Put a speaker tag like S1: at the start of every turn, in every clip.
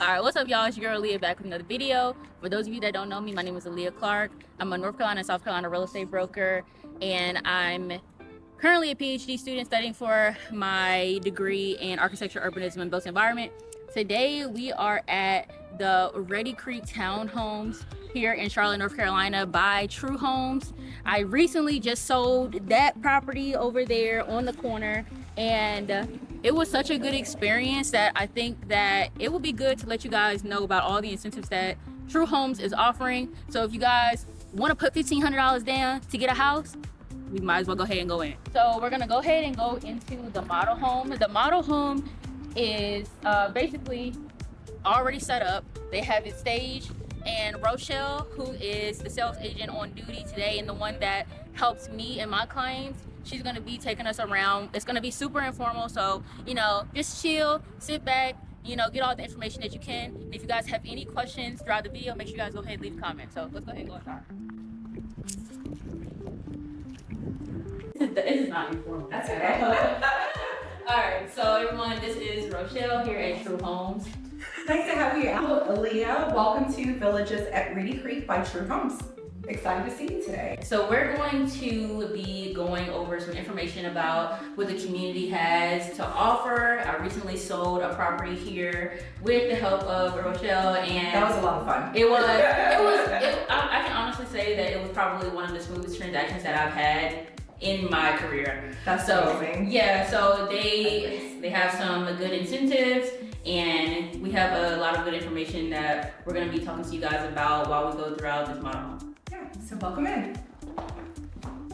S1: Alright, what's up y'all? It's your girl Leah back with another video. For those of you that don't know me, my name is Leah Clark. I'm a North Carolina and South Carolina real estate broker, and I'm currently a PhD student studying for my degree in architecture, urbanism, and built environment. Today we are at the Reedy Creek Townhomes here in Charlotte, North Carolina by True Homes. I recently just sold that property over there on the corner, and it was such a good experience that I think that it would be good to let you guys know about all the incentives that True Homes is offering. So if you guys want to put $1,500 down to get a house, we might as well go ahead and go in. So we're gonna go ahead and go into the model home. The model home is basically already set up. They have it staged, and Rochelle, who is the sales agent on duty today and the one that helps me and my clients, she's gonna be taking us around. It's gonna be super informal, so just chill, sit back, get all the information that you can. And if you guys have any questions throughout the video, make sure you guys go ahead and leave a comment. So let's go ahead and go inside. This is not informal. That's okay. All right, so everyone, this is Rochelle here at True Homes.
S2: Nice to have you out, Aaliyah. Welcome to Villages at Reedy Creek by True Homes. Excited to see you today.
S1: So we're going to be going over some information about what the community has to offer. I recently sold a property here with the help of Rochelle, and
S2: that was a lot of fun.
S1: I can honestly say that it was probably one of the smoothest transactions that I've had in my career.
S2: That's amazing.
S1: Yeah, so they have some good incentives, and we have a lot of good information that we're going to be talking to you guys about while we go throughout this model.
S2: Yeah, so welcome in.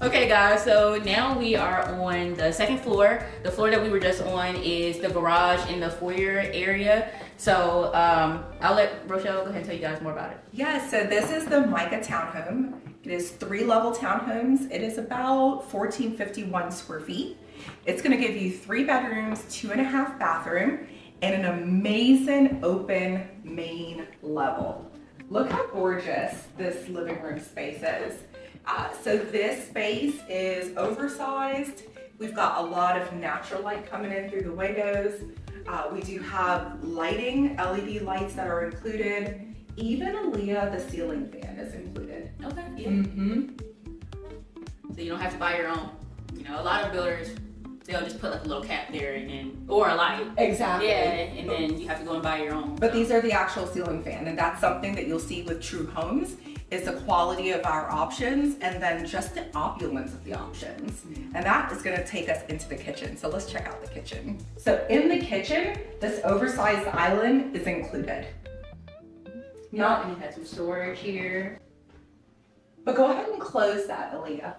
S1: Okay guys, so now we are on the second floor. The floor that we were just on is the garage in the foyer area. So I'll let Rochelle go ahead and tell you guys more about it.
S2: Yeah, so this is the Micah townhome. It is 3-level townhomes. It is about 1,451 square feet. It's gonna give you 3 bedrooms, 2.5 bathroom, and an amazing open main level. Look how gorgeous this living room space is. So this space is oversized. We've got a lot of natural light coming in through the windows. We do have lighting, LED lights that are included. Even Aaliyah, the ceiling fan is included.
S1: Okay. Yeah.
S2: Mm-hmm.
S1: So you don't have to buy your own. A lot of builders, they'll just put like a little cap there or a light.
S2: Exactly.
S1: Yeah, and then you have to go and buy your own.
S2: But these are the actual ceiling fan, and that's something that you'll see with True Homes is the quality of our options and then just the opulence of the options. And that is gonna take us into the kitchen. So let's check out the kitchen. So in the kitchen, this oversized island is included.
S1: And it has some storage here.
S2: But go ahead and close that, Aaliyah.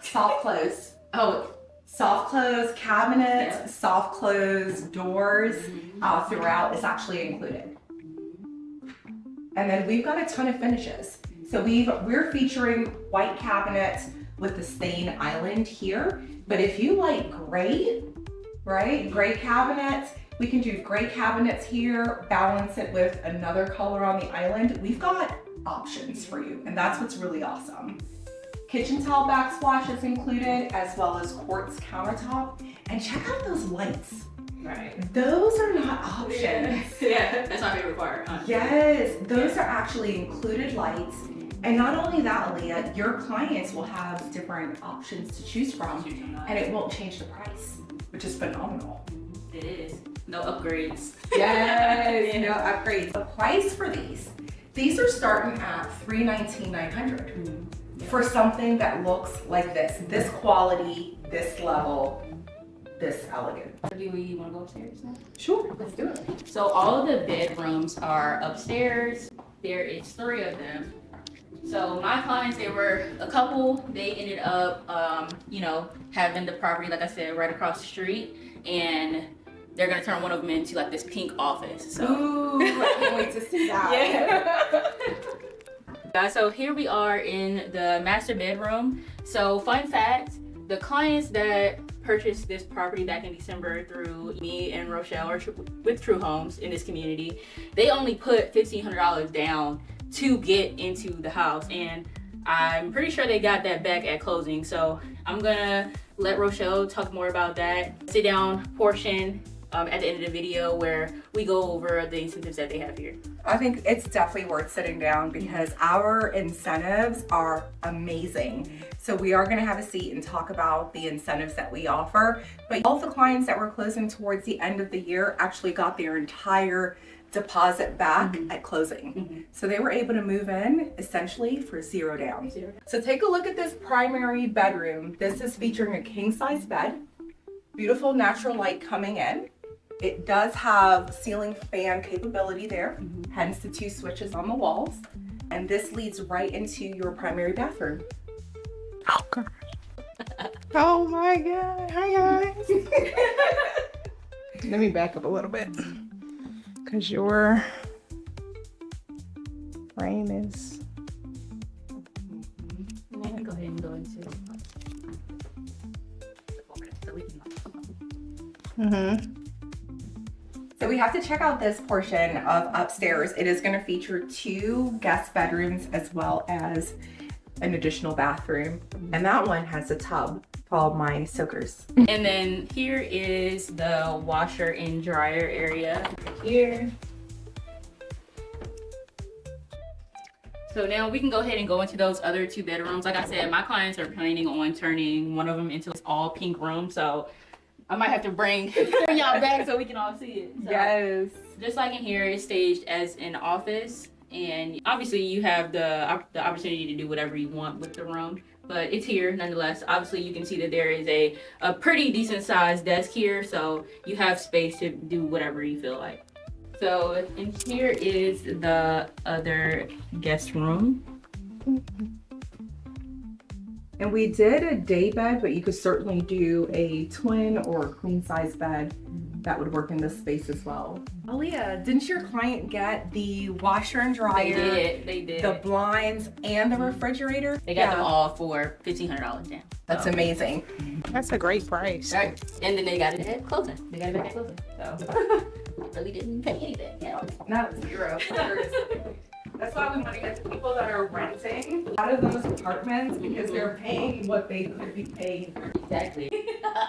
S2: Soft close.
S1: Oh,
S2: soft close cabinets,
S1: yeah.
S2: Soft close doors throughout is actually included. And then we've got a ton of finishes. So we're featuring white cabinets with the stain island here. But if you like gray, right? Gray cabinets, we can do gray cabinets here, balance it with another color on the island. We've got options for you, and that's what's really awesome. Kitchen towel backsplash is included, as well as quartz countertop. And check out those lights.
S1: right.
S2: Those are not options.
S1: Yeah, that's my favorite part.
S2: Yes, those are actually included lights. And not only that, Aaliyah, your clients will have different options to choose from, and it won't change the price, which is phenomenal.
S1: It is. No upgrades.
S2: Yes, no upgrades. The price for these are starting at $319,900 for something that looks like this quality, this level, this elegant.
S1: Do we want to go upstairs now?
S2: Sure, let's do it.
S1: So all of the bedrooms are upstairs. There is 3 of them. So my clients, they were a couple. They ended up, having the property, like I said, right across the street, and they're gonna turn one of them into like this pink office. So.
S2: Ooh, I can't wait to see that.
S1: Yeah. So here we are in the master bedroom. So fun fact, the clients that purchased this property back in December through me and Rochelle with True Homes in this community, they only put $1,500 down to get into the house, and I'm pretty sure they got that back at closing. So I'm gonna let Rochelle talk more about that sit down portion at the end of the video where we go over the incentives that they have here.
S2: I think it's definitely worth sitting down because our incentives are amazing. So we are going to have a seat and talk about the incentives that we offer. But all the clients that we're closing towards the end of the year actually got their entire deposit back at closing. So they were able to move in essentially for $0 down. So take a look at this primary bedroom. This is featuring a king size bed, beautiful natural light coming in. It does have ceiling fan capability there, hence the 2 switches on the walls. And this leads right into your primary bathroom.
S3: Oh gosh. Oh my God. Hi guys. Let me back up a little bit. Cause your frame is.
S1: Go ahead and go into.
S2: So we have to check out this portion of upstairs. It is going to feature 2 guest bedrooms as well as an additional bathroom. And that one has a tub for all my soakers.
S1: And then here is the washer and dryer area here. So now we can go ahead and go into those other 2 bedrooms. Like I said, my clients are planning on turning one of them into this all pink room. So I might have to bring y'all back so we can all see it. So,
S2: Yes.
S1: just like in here, it's staged as an office. And obviously you have the opportunity to do whatever you want with the room. But it's here nonetheless. Obviously you can see that there is a pretty decent sized desk here. So you have space to do whatever you feel like. So in here is the other guest room.
S2: And we did a day bed, but you could certainly do a twin or a queen size bed that would work in this space as well. Aaliyah, didn't your client get the washer and dryer?
S1: They did.
S2: The blinds and the refrigerator?
S1: They got them all for $1,500 down.
S2: That's amazing.
S3: That's a great price.
S1: Right. And then they got it at closing. They got it back at closing. So really didn't pay anything. Yeah.
S2: Not 0. That's why we want to get the people that are renting out of those apartments because they're paying what they could be paying.
S1: Exactly.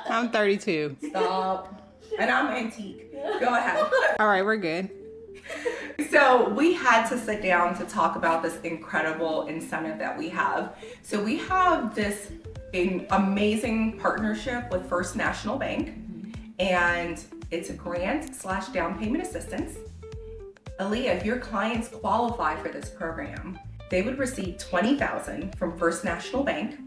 S3: I'm 32.
S2: Stop. And I'm antique. Go ahead.
S3: All right, we're good.
S2: So we had to sit down to talk about this incredible incentive that we have. So we have this amazing partnership with First National Bank, and it's a grant/down payment assistance. Aaliyah, if your clients qualify for this program, they would receive $20,000 from First National Bank,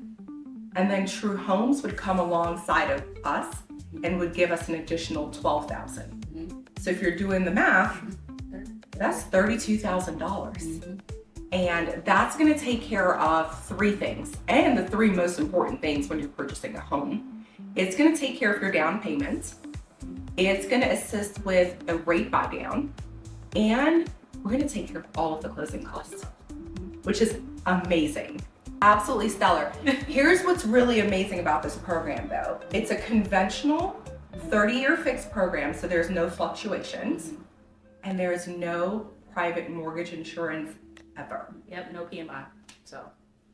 S2: and then True Homes would come alongside of us and would give us an additional $12,000. So if you're doing the math, that's $32,000. And that's gonna take care of 3 things, and the 3 most important things when you're purchasing a home. It's gonna take care of your down payment, it's gonna assist with a rate buy down, and we're gonna take care of all of the closing costs, which is amazing. Absolutely stellar. Here's what's really amazing about this program though. It's a conventional 30-year fixed program, so there's no fluctuations, and there's no private mortgage insurance ever.
S1: Yep, no PMI. So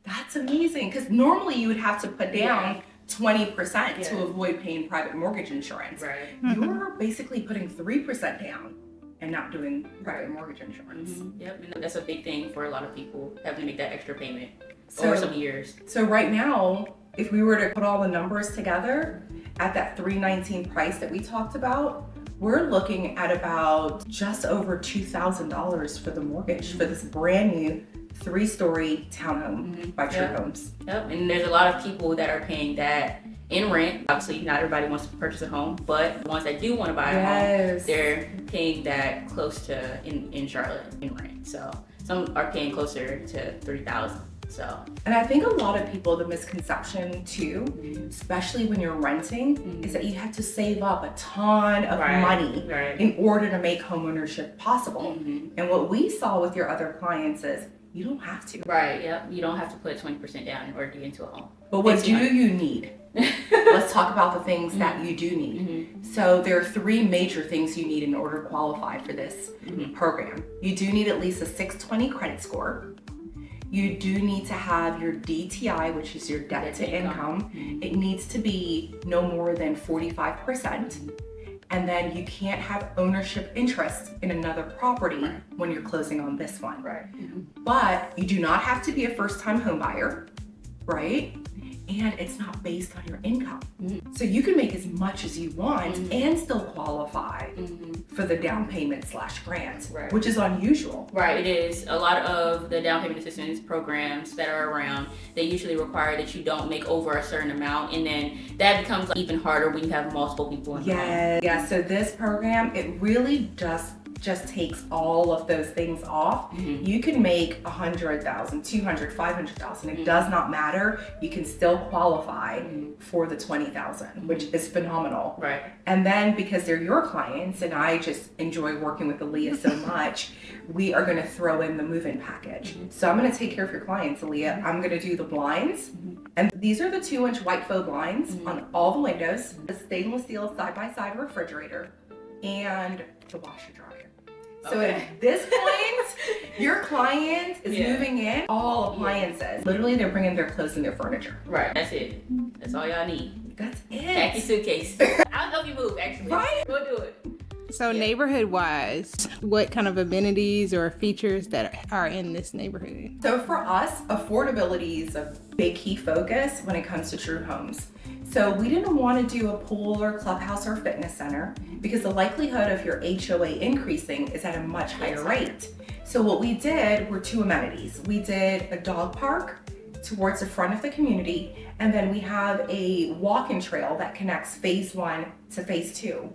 S2: That's amazing, because normally you would have to put down 20% to avoid paying private mortgage insurance.
S1: right.
S2: You're basically putting 3% down and not doing private mortgage insurance.
S1: Yep, and that's a big thing for a lot of people, having to make that extra payment
S2: So-
S1: over some years.
S2: So right now, if we were to put all the numbers together at that $319 price that we talked about, we're looking at about just over $2,000 for the mortgage for this brand new 3-story townhome by True Homes.
S1: Yep, and there's a lot of people that are paying that in rent. Obviously, not everybody wants to purchase a home, but the ones that do want to buy a home, they're paying that close to in Charlotte in rent. So some are paying closer to $3,000. So,
S2: And I think a lot of people, the misconception too, especially when you're renting, is that you have to save up a ton of money in order to make homeownership possible. And what we saw with your other clients is you don't have to.
S1: Right, yep. You don't have to put 20% down in order to get into a home.
S2: But what do you need? Let's talk about the things that you do need. So there are 3 major things you need in order to qualify for this program. You do need at least a 620 credit score. You do need to have your DTI, which is your debt to income. It needs to be no more than 45%. and then you can't have ownership interest in another property when you're closing on this one.
S1: Right.
S2: But you do not have to be a first-time home buyer, right? And it's not based on your income. So you can make as much as you want and still qualify for the down payment / grant, which is unusual.
S1: Right, it is. A lot of the down payment assistance programs that are around, they usually require that you don't make over a certain amount, and then that becomes even harder when you have multiple people in the home.
S2: Yeah, so this program, it really just takes all of those things off. You can make 100,000, 200, 500,000. It does not matter. You can still qualify for the 20,000, which is phenomenal.
S1: Right.
S2: And then because they're your clients, and I just enjoy working with Aaliyah so much, we are going to throw in the move-in package. So I'm going to take care of your clients, Aaliyah. I'm going to do the blinds. And these are the 2-inch white faux blinds on all the windows, the stainless steel side-by-side refrigerator, and the washer dryer. So at this point, your client is moving in, all appliances. Literally, they're bringing their clothes and their furniture.
S1: Right, that's it. That's all y'all need.
S2: That's it.
S1: Pack your suitcase. I'll help you move, actually.
S2: Right?
S1: Go do it.
S3: So neighborhood-wise, what kind of amenities or features that are in this neighborhood?
S2: So for us, affordability is a big key focus when it comes to true homes. So we didn't want to do a pool or clubhouse or fitness center because the likelihood of your HOA increasing is at a much higher rate. So what we did were 2 amenities. We did a dog park towards the front of the community, and then we have a walking trail that connects phase 1 to phase 2.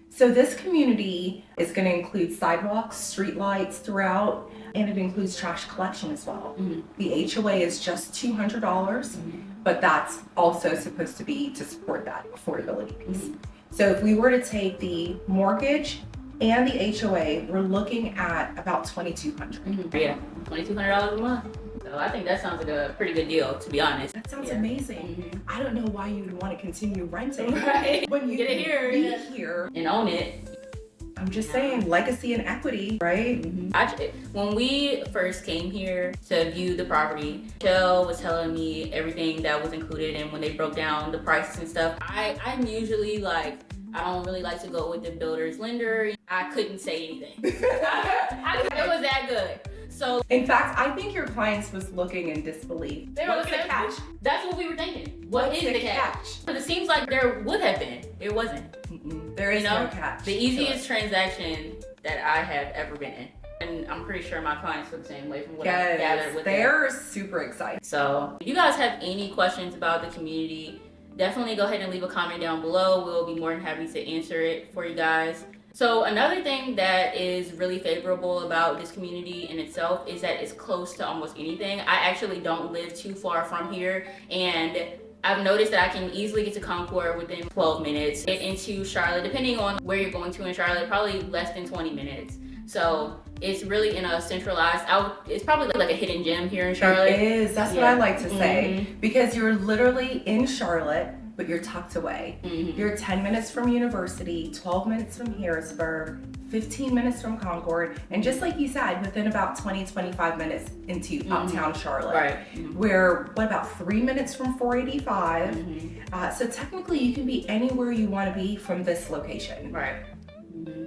S2: So this community is going to include sidewalks, street lights throughout, and it includes trash collection as well. The HOA is just $200, but that's also supposed to be to support that affordability piece. So if we were to take the mortgage and the HOA, we're looking at about $2,200.
S1: Yeah, $2,200 a month. So I think that sounds like a pretty good deal, to be honest.
S2: That sounds amazing. I don't know why you would want to continue renting
S1: Right.
S2: when you
S1: Get it here,
S2: be here
S1: and own it.
S2: I'm just saying, legacy and equity, right?
S1: When we first came here to view the property, Michelle was telling me everything that was included, and when they broke down the prices and stuff, I'm usually like, I don't really like to go with the builder's lender. I couldn't say anything. It was that good. So
S2: in fact, I think your clients was looking in disbelief.
S1: They were
S2: What's
S1: looking
S2: the
S1: at
S2: catch?
S1: That's what we were thinking. What's the catch? Because it seems like there would have been. It wasn't.
S2: There is no catch.
S1: The easiest transaction that I have ever been in. And I'm pretty sure my clients feel the same way from what I've gathered with them.
S2: They're super excited.
S1: So if you guys have any questions about the community, definitely go ahead and leave a comment down below. We'll be more than happy to answer it for you guys. So another thing that is really favorable about this community in itself is that it's close to almost anything. I actually don't live too far from here, and I've noticed that I can easily get to Concord within 12 minutes. Get into Charlotte, depending on where you're going to in Charlotte, probably less than 20 minutes. So it's really in a centralized, it's probably like a hidden gem here in Charlotte.
S2: It is, that's what I like to say. Because you're literally in Charlotte, but you're tucked away. You're 10 minutes from University, 12 minutes from Harrisburg, 15 minutes from Concord, and just like you said, within about 20, 25 minutes into uptown Charlotte.
S1: Right.
S2: We're, about 3 minutes from 485. So technically you can be anywhere you want to be from this location.
S1: Right.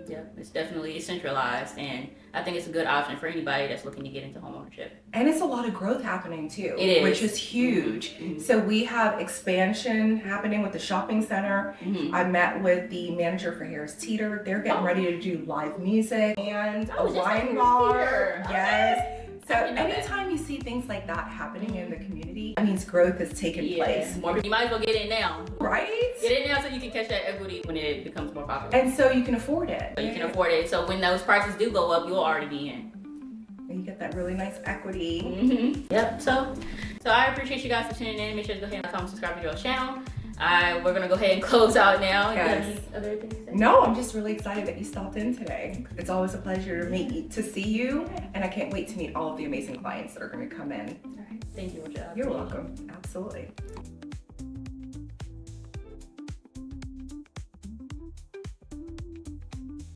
S1: Yeah, it's definitely centralized, and I think it's a good option for anybody that's looking to get into homeownership.
S2: And it's a lot of growth happening too,
S1: it is.
S2: Which is huge. So we have expansion happening with the shopping center. I met with the manager for Harris Teeter. They're getting ready to do live music and a wine bar. Yes. So anytime you see things like that happening in the community, that means growth is taking place.
S1: You might as well get in now.
S2: Right?
S1: Get in now so you can catch that equity when it becomes more popular.
S2: And so you can afford it.
S1: So you can afford it. So when those prices do go up, you'll already be in.
S2: And you get that really nice equity.
S1: Yep. So I appreciate you guys for tuning in. Make sure to go ahead and comment, subscribe to our channel. We're gonna go ahead and close out now. You got any other things to say?
S2: No, I'm just really excited that you stopped in today. It's always a pleasure to see you, and I can't wait to meet all of the amazing clients that are going to come in.
S1: All right. Thank you, Michelle.
S2: You're welcome. Absolutely.